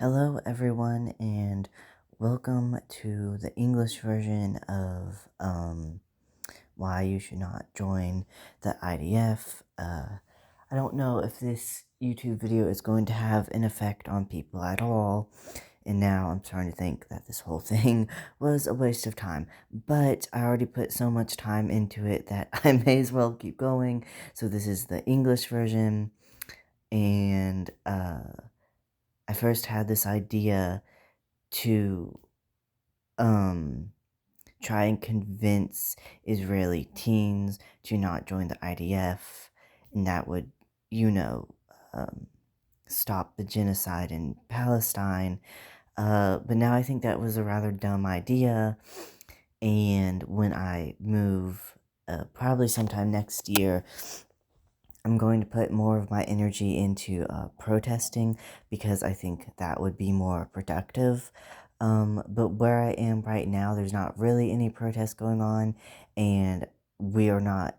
Hello, everyone, and welcome to the English version of why you should not join the IDF. I don't know if this YouTube video is going to have an effect on people at all, and now I'm starting to think that this whole thing was a waste of time. But I already put so much time into it that I may as well keep going. So this is the English version, and I first had this idea to try and convince Israeli teens to not join the IDF, and that would, you know, um, stop the genocide in Palestine. But now I think that was a rather dumb idea, and when I move, probably sometime next year, I'm going to put more of my energy into protesting because I think that would be more productive. But where I am right now, there's not really any protests going on, and we are not.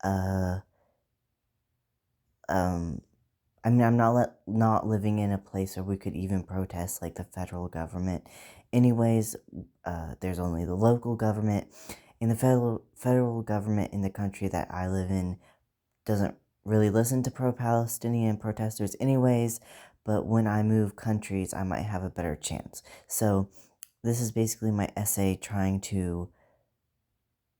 Uh, um, I mean, I'm not living in a place where we could even protest like the federal government. Anyways, there's only the local government, and the federal government in the country that I live in doesn't really listen to pro-Palestinian protesters anyways, but when I move countries, I might have a better chance. So this is basically my essay trying to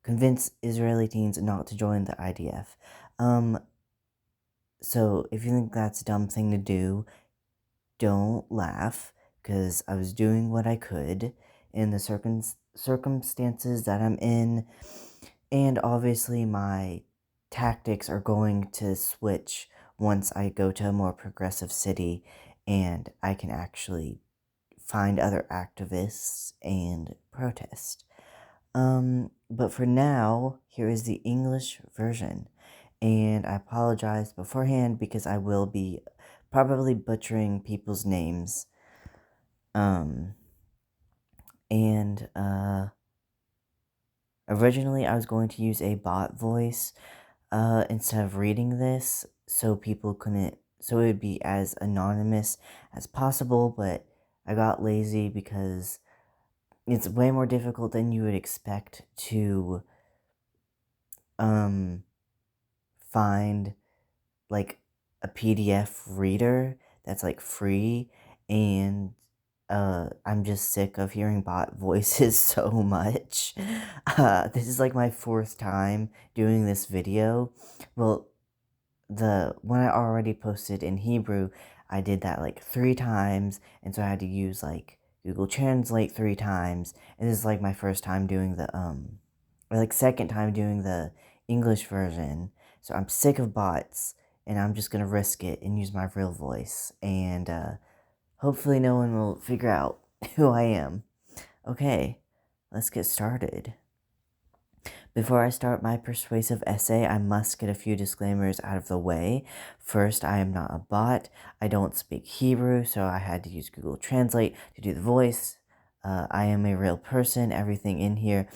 convince Israeli teens not to join the IDF. So if you think that's a dumb thing to do, don't laugh, because I was doing what I could in the circumstances that I'm in, and obviously my tactics are going to switch once I go to a more progressive city and I can actually find other activists and protest. But for now, here is the English version. And I apologize beforehand because I will be probably butchering people's names. Um, and Originally I was going to use a bot voice instead of reading this, so people couldn't, so it would be as anonymous as possible, but I got lazy because it's way more difficult than you would expect to find like a PDF reader that's like free, and I'm just sick of hearing bot voices so much. This is like my fourth time doing this video. Well, the one I already posted in Hebrew, I did that like 3 times, and so I had to use like Google Translate 3 times, and this is like my first time doing the or like second time doing the English version. So I'm sick of bots, and I'm just gonna risk it and use my real voice, and hopefully no one will figure out who I am. Okay, let's get started. Before I start my persuasive essay, I must get a few disclaimers out of the way. First, I am not a bot. I don't speak Hebrew, so I had to use Google Translate to do the voice. I am a real person. Everything in here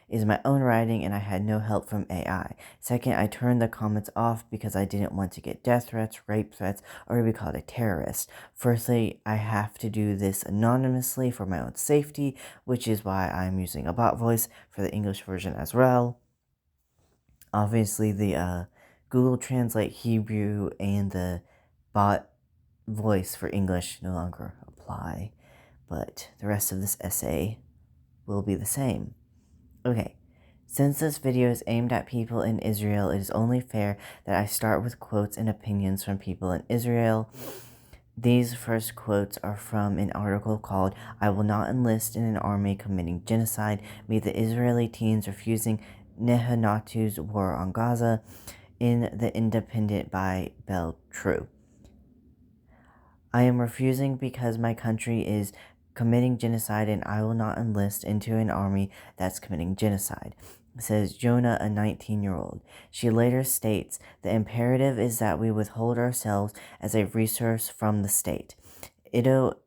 is my own writing, and I had no help from AI. Second, I turned the comments off because I didn't want to get death threats, rape threats, or to be called a terrorist. Firstly, I have to do this anonymously for my own safety, which is why I'm using a bot voice for the English version as well. Obviously, the Google Translate Hebrew and the bot voice for English no longer apply, but the rest of this essay will be the same. Okay, since this video is aimed at people in Israel, it is only fair that I start with quotes and opinions from people in Israel. These first quotes are from an article called "I Will Not Enlist in an Army Committing Genocide, Meet the Israeli Teens Refusing Netanyahu's War on Gaza" in The Independent by Bell True. I am refusing because my country is committing genocide, and I will not enlist into an army that's committing genocide, says Jonah, a 19-year-old. She later states, the imperative is that we withhold ourselves as a resource from the state. Ido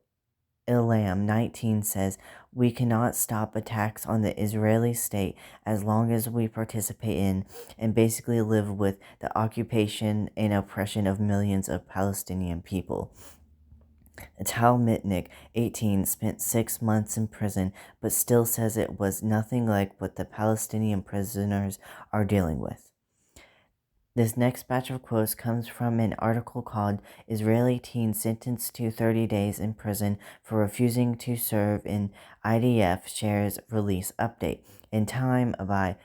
Ilam, 19, says, we cannot stop attacks on the Israeli state as long as we participate in and basically live with the occupation and oppression of millions of Palestinian people. Tal Mitnick, 18, spent 6 months in prison, but still says it was nothing like what the Palestinian prisoners are dealing with. This next batch of quotes comes from an article called Israeli Teen Sentenced to 30 Days in Prison for Refusing to Serve in IDF Shares Release Update in Time by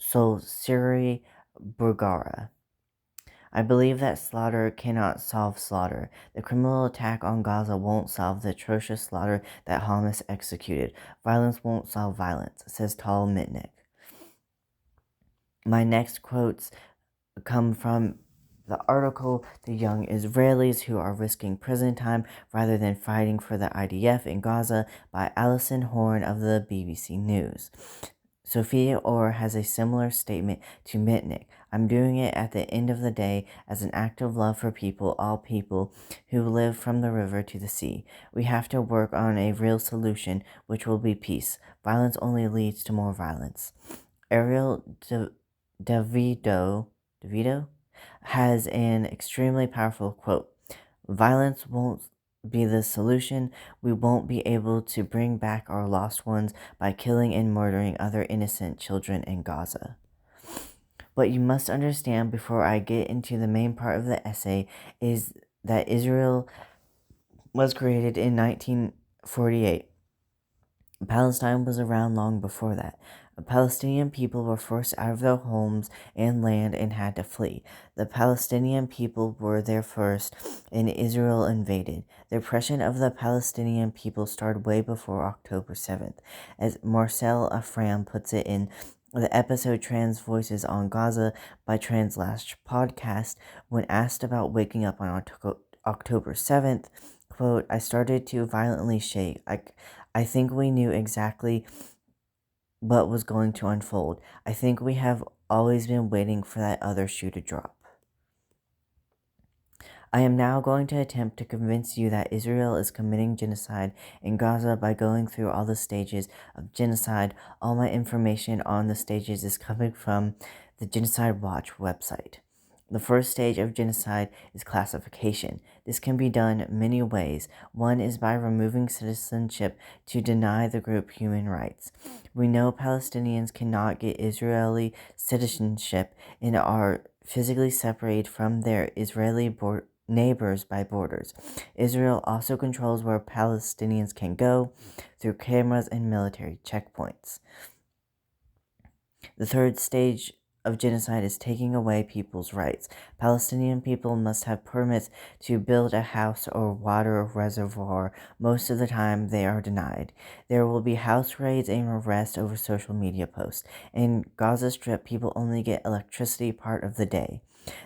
Solsiri Burgara. I believe that slaughter cannot solve slaughter. The criminal attack on Gaza won't solve the atrocious slaughter that Hamas executed. Violence won't solve violence, says Tal Mitnick. My next quotes come from the article The Young Israelis Who Are Risking Prison Time Rather Than Fighting for the IDF in Gaza by Alison Horn of the BBC News. Sophia Orr has a similar statement to Mitnick. I'm doing it at the end of the day as an act of love for people, all people who live from the river to the sea. We have to work on a real solution, which will be peace. Violence only leads to more violence. Ariel DeVito has an extremely powerful quote. Violence won't be the solution. We won't be able to bring back our lost ones by killing and murdering other innocent children in Gaza. What you must understand before I get into the main part of the essay is that Israel was created in 1948. Palestine was around long before that. The Palestinian people were forced out of their homes and land and had to flee. The Palestinian people were there first, and Israel invaded. The oppression of the Palestinian people started way before October 7th. As Marcel Afram puts it in the episode Trans Voices on Gaza by Translash podcast, when asked about waking up on October 7th, quote, I started to violently shake. I think we knew exactly what was going to unfold. I think we have always been waiting for that other shoe to drop. I am now going to attempt to convince you that Israel is committing genocide in Gaza by going through all the stages of genocide. All my information on the stages is coming from the Genocide Watch website. The first stage of genocide is classification. This can be done many ways. One is by removing citizenship to deny the group human rights. We know Palestinians cannot get Israeli citizenship and are physically separated from their Israeli neighbors by borders. Israel also controls where Palestinians can go through cameras and military checkpoints. The third stage of genocide is taking away people's rights. Palestinian people must have permits to build a house or water reservoir. Most of the time, they are denied. There will be house raids and arrests over social media posts. In Gaza Strip, people only get electricity part of the day.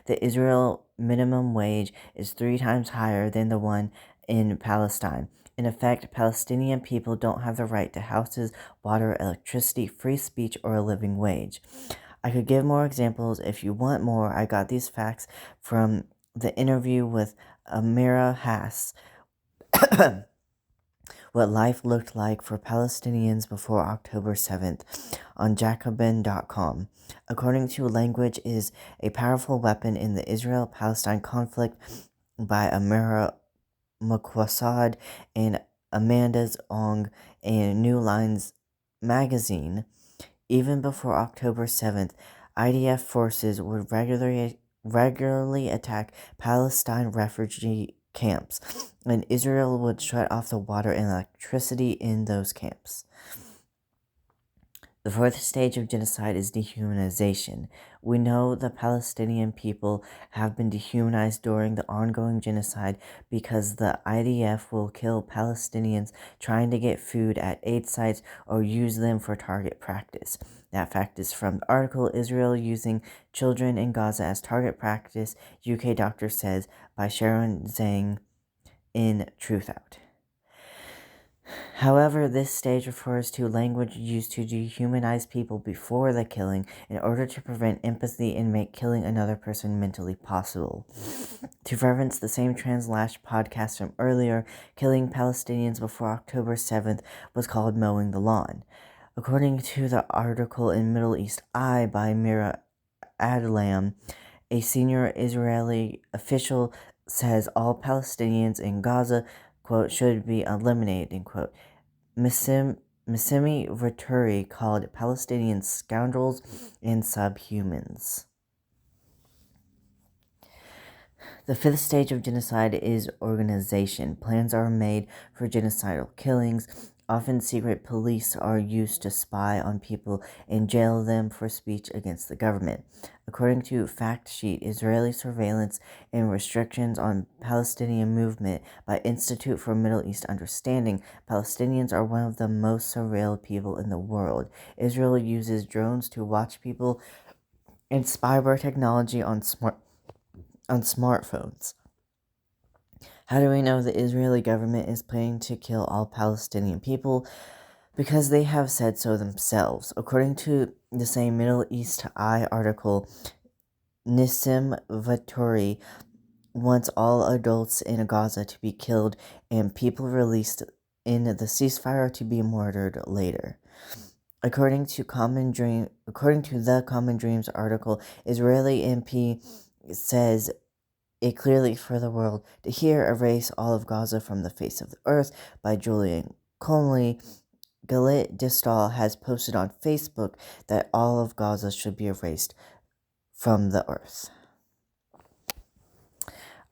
The Israel minimum wage is 3 times higher than the one in Palestine. In effect, Palestinian people don't have the right to houses, water, electricity, free speech, or a living wage. I could give more examples if you want more. I got these facts from the interview with Amira Hass. What life looked like for Palestinians before October 7th on Jacobin.com. According to Language is a powerful weapon in the Israel-Palestine conflict by Amira Makwasad and Amanda Ong in New Lines magazine. Even before October 7th, IDF forces would regularly attack Palestine refugee camps, and Israel would shut off the water and electricity in those camps. The fourth stage of genocide is dehumanization. We know the Palestinian people have been dehumanized during the ongoing genocide because the IDF will kill Palestinians trying to get food at aid sites or use them for target practice. That fact is from the article Israel Using Children in Gaza as Target Practice, UK Doctor Says by Sharon Zhang in Truthout. However, this stage refers to language used to dehumanize people before the killing in order to prevent empathy and make killing another person mentally possible. To reference the same Translash podcast from earlier, killing Palestinians before October 7th was called mowing the lawn. According to the article in Middle East Eye by Mira Adlam, a senior Israeli official says all Palestinians in Gaza, quote, should be eliminated, end quote. Massimi Vaturi called Palestinians scoundrels and subhumans. The fifth stage of genocide is organization. Plans are made for genocidal killings. Often secret police are used to spy on people and jail them for speech against the government. According to Fact Sheet, Israeli surveillance and restrictions on Palestinian movement by Institute for Middle East Understanding, Palestinians are one of the most surveilled people in the world. Israel uses drones to watch people and spyware technology on smartphones. How do we know the Israeli government is planning to kill all Palestinian people? Because they have said so themselves. According to the same Middle East Eye article, Nissim Vaturi wants all adults in Gaza to be killed and people released in the ceasefire to be murdered later. According to the Common Dreams article, Israeli MP says it clearly for the world to hear erase all of Gaza from the face of the earth by Julian Conley. Galit Distal has posted on Facebook that all of Gaza should be erased from the earth.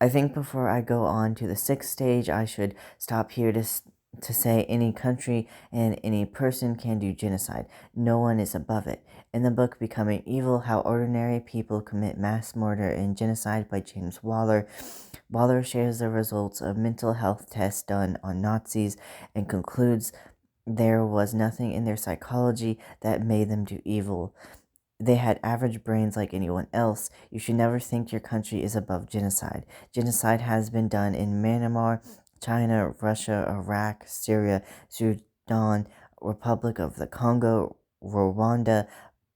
I think before I go on to the sixth stage, I should stop here to say any country and any person can do genocide. No one is above it. In the book Becoming Evil, How Ordinary People Commit Mass Murder and Genocide by James Waller, Waller shares the results of mental health tests done on Nazis and concludes there was nothing in their psychology that made them do evil. They had average brains like anyone else. You should never think your country is above genocide. Genocide has been done in Myanmar, China, Russia, Iraq, Syria, Sudan, Republic of the Congo, Rwanda,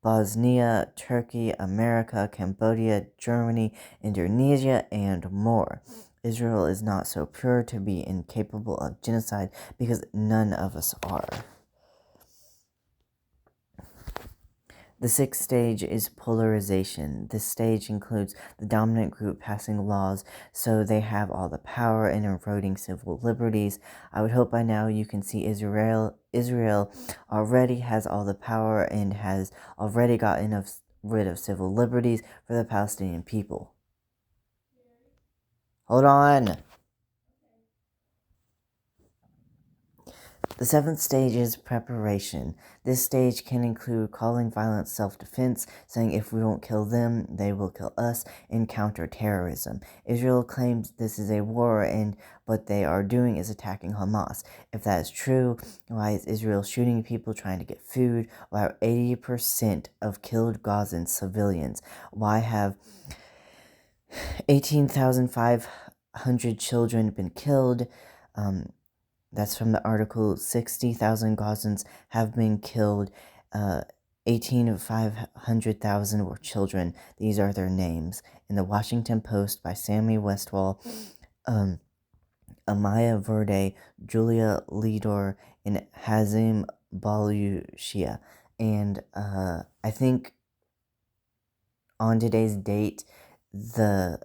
Bosnia, Turkey, America, Cambodia, Germany, Indonesia, and more. Israel is not so pure to be incapable of genocide because none of us are. The sixth stage is polarization. This stage includes the dominant group passing laws so they have all the power and eroding civil liberties. I would hope by now you can see Israel already has all the power and has already gotten rid of civil liberties for the Palestinian people. Hold on. The seventh stage is preparation. This stage can include calling violence self-defense, saying if we don't kill them, they will kill us, and counter-terrorism. Israel claims this is a war, and what they are doing is attacking Hamas. If that is true, why is Israel shooting people trying to get food? Why are 80% of killed Gazan civilians? Why have 18,500 children been killed? That's from the article, 60,000 Gazans have been killed, 500,000 were children. These are their names. In the Washington Post by Sammy Westwall, Amaya Verde, Julia Lidor, and Hazim Balushia. And I think on today's date, the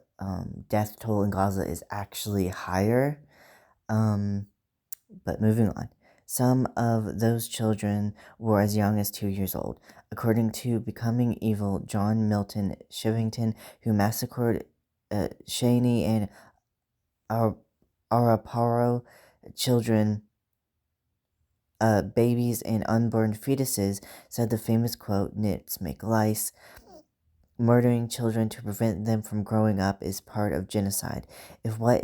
death toll in Gaza is actually higher. But moving on. Some of those children were as young as 2 years old. According to Becoming Evil, John Milton Shivington, who massacred Shani and Araparo children, babies, and unborn fetuses, said the famous quote, "Nits make lice." Murdering children to prevent them from growing up is part of genocide. If what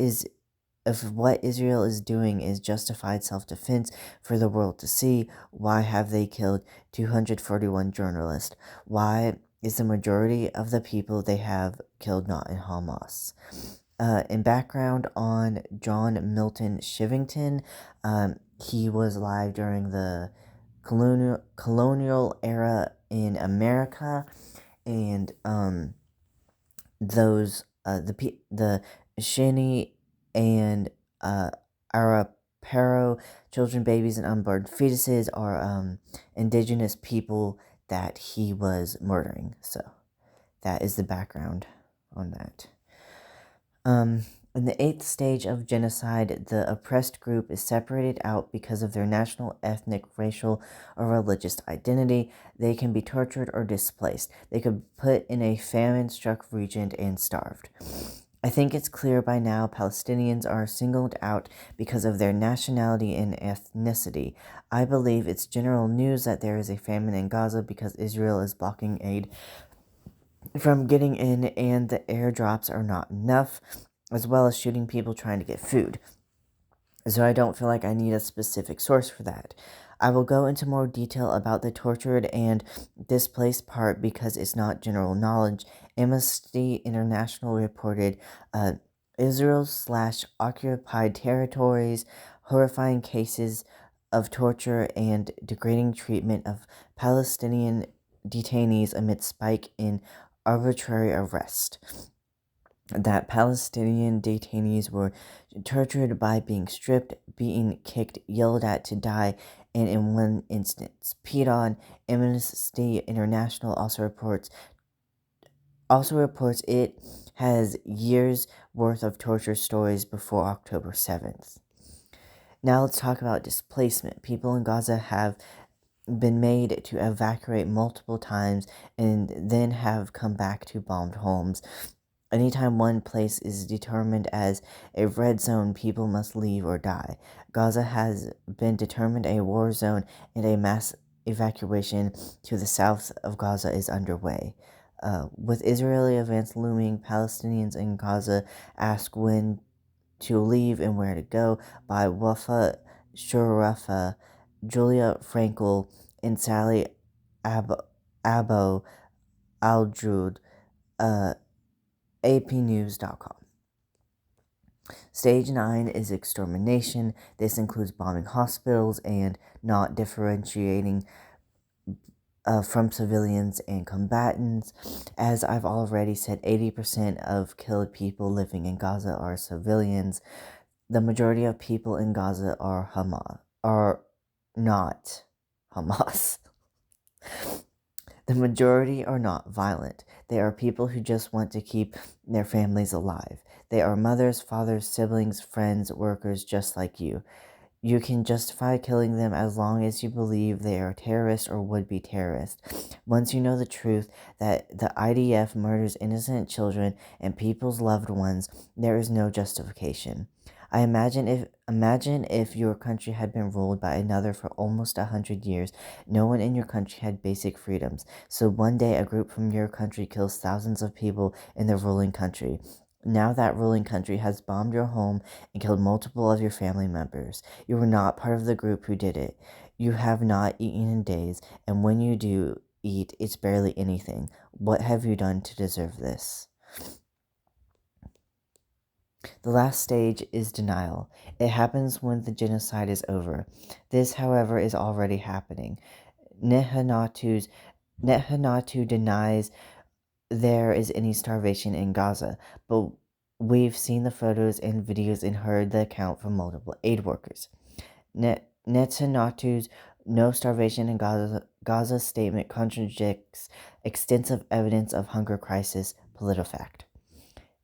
Israel is doing is justified self-defense for the world to see, why have they killed 241 journalists? Why is the majority of the people they have killed not in Hamas? In background on John Milton Shivington, he was alive during the colonial era in America, and the Shani and Araparo children, babies, and unborn fetuses are indigenous people that he was murdering. So that is the background on that. In the eighth stage of genocide, the oppressed group is separated out because of their national, ethnic, racial, or religious identity. They can be tortured or displaced. They could be put in a famine-struck region and starved. I think it's clear by now Palestinians are singled out because of their nationality and ethnicity. I believe it's general news that there is a famine in Gaza because Israel is blocking aid from getting in and the airdrops are not enough, as well as shooting people trying to get food. So I don't feel like I need a specific source for that. I will go into more detail about the tortured and displaced part because it's not general knowledge. Amnesty International reported Israel/occupied territories, horrifying cases of torture and degrading treatment of Palestinian detainees amid spike in arbitrary arrest. That Palestinian detainees were tortured by being stripped, beaten, kicked, yelled at to die, and in one instance peed on. Amnesty International also reports it has years worth of torture stories before October 7th. Now let's talk about displacement. People in Gaza have been made to evacuate multiple times and then have come back to bombed homes. Anytime one place is determined as a red zone, people must leave or die. Gaza has been determined a war zone, and a mass evacuation to the south of Gaza is underway. With Israeli events looming, Palestinians in Gaza ask when to leave and where to go by Wafa Shurafa, Julia Frankel, and Sally Abo Aldrud. APnews.com. Stage 9 is extermination. This includes bombing hospitals and not differentiating from civilians and combatants. As I've already said, 80% of killed people living in Gaza are civilians. The majority of people in Gaza are not Hamas. The majority are not violent. They are people who just want to keep their families alive. They are mothers, fathers, siblings, friends, workers just like you. You can justify killing them as long as you believe they are terrorists or would-be terrorists. Once you know the truth that the IDF murders innocent children and people's loved ones, there is no justification. Imagine if your country had been ruled by another for almost 100 years. No one in your country had basic freedoms. So one day a group from your country kills thousands of people in the ruling country. Now that ruling country has bombed your home and killed multiple of your family members. You were not part of the group who did it. You have not eaten in days, and when you do eat, it's barely anything. What have you done to deserve this? The last stage is denial. It happens when the genocide is over. This, however, is already happening. Netanyahu denies there is any starvation in Gaza, but we've seen the photos and videos and heard the account from multiple aid workers. Netanyahu's no starvation in Gaza statement contradicts extensive evidence of hunger crisis, PolitiFact.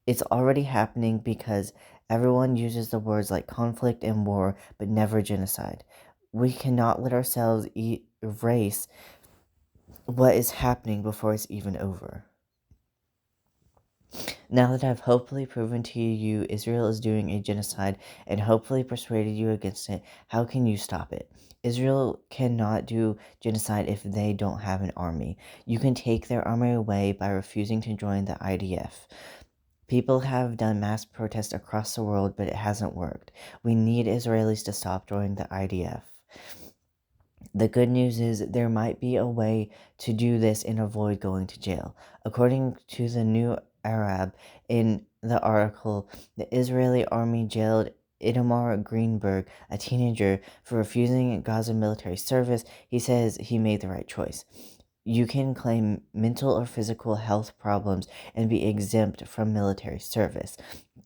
It's already happening because everyone uses the words like conflict and war, but never genocide. We cannot let ourselves erase what is happening before it's even over. Now that I've hopefully proven to you Israel is doing a genocide and hopefully persuaded you against it, how can you stop it? Israel cannot do genocide if they don't have an army. You can take their army away by refusing to join the IDF. People have done mass protests across the world, but it hasn't worked. We need Israelis to stop joining the IDF. The good news is there might be a way to do this and avoid going to jail. According to the New Arab in the article, the Israeli army jailed Itamar Greenberg, a teenager, for refusing Gaza military service. He says he made the right choice. You can claim mental or physical health problems and be exempt from military service.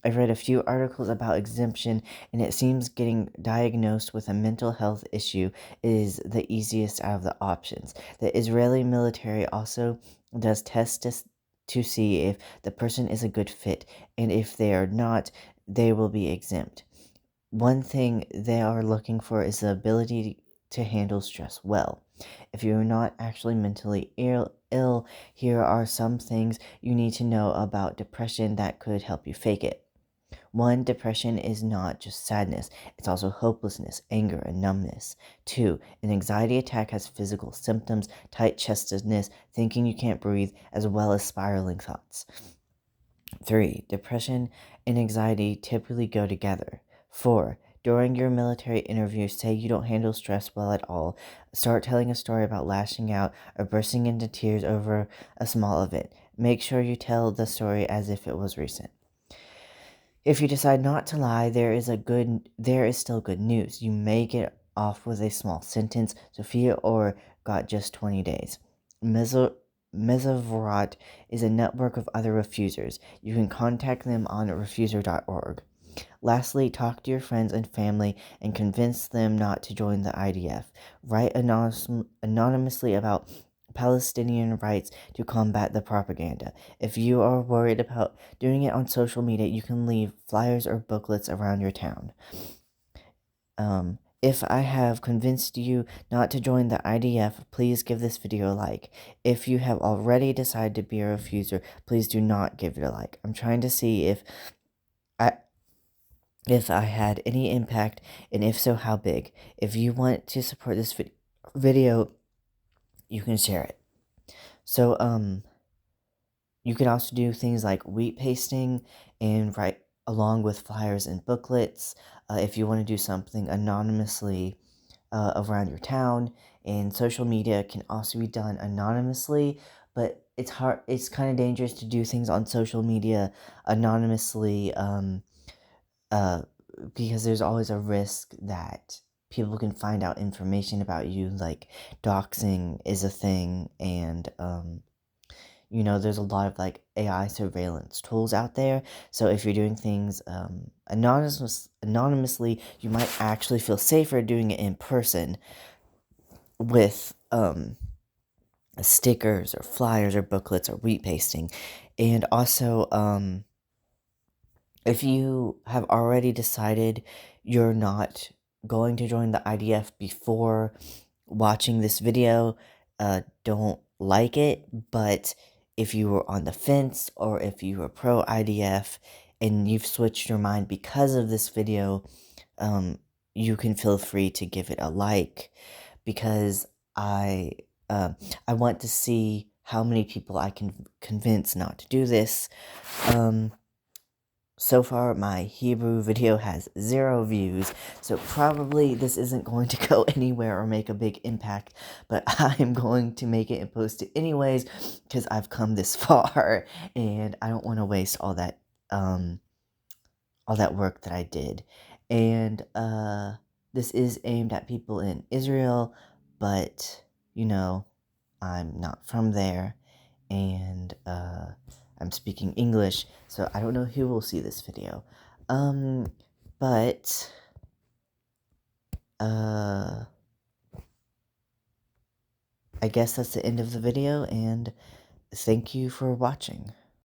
I've read a few articles about exemption, and it seems getting diagnosed with a mental health issue is the easiest out of the options. The Israeli military also does tests to see if the person is a good fit, and if they are not, they will be exempt. One thing they are looking for is the ability to handle stress well. If you're not actually mentally ill, here are some things you need to know about depression that could help you fake it. 1. Depression is not just sadness, it's also hopelessness, anger, and numbness. 2. An anxiety attack has physical symptoms, tight chestedness, thinking you can't breathe, as well as spiraling thoughts. 3. Depression and anxiety typically go together. 4. During your military interview, say you don't handle stress well at all. Start telling a story about lashing out or bursting into tears over a small event. Make sure you tell the story as if it was recent. If you decide not to lie, there is still good news. You may get off with a small sentence. Sophia or got just 20 days. Mesovorat is a network of other refusers. You can contact them on refuser.org. Lastly, talk to your friends and family and convince them not to join the IDF. Write anonymously about Palestinian rights to combat the propaganda. If you are worried about doing it on social media, you can leave flyers or booklets around your town. If I have convinced you not to join the IDF, please give this video a like. If you have already decided to be a refuser, please do not give it a like. I'm trying to see I if I had any impact, and if so, how big. If you want to support this video, you can share it. So, you can also do things like wheat pasting and write along with flyers and booklets. If you want to do something anonymously around your town, and social media can also be done anonymously, but it's hard. It's kind of dangerous to do things on social media anonymously. Uh, because there's always a risk that people can find out information about you, like doxing is a thing, and there's a lot of like AI surveillance tools out there. So if you're doing things anonymously, you might actually feel safer doing it in person with stickers or flyers or booklets or wheat pasting. And also if you have already decided you're not going to join the IDF before watching this video, don't like it. But if you were on the fence, or if you were pro IDF and you've switched your mind because of this video, you can feel free to give it a like, because I I want to see how many people I can convince not to do this. So far, my Hebrew video has 0 views, so probably this isn't going to go anywhere or make a big impact, but I'm going to make it and post it anyways, because I've come this far, and I don't want to waste all that work that I did. And, this is aimed at people in Israel, but, I'm not from there, and I'm speaking English, so I don't know who will see this video. But I guess that's the end of the video, and thank you for watching.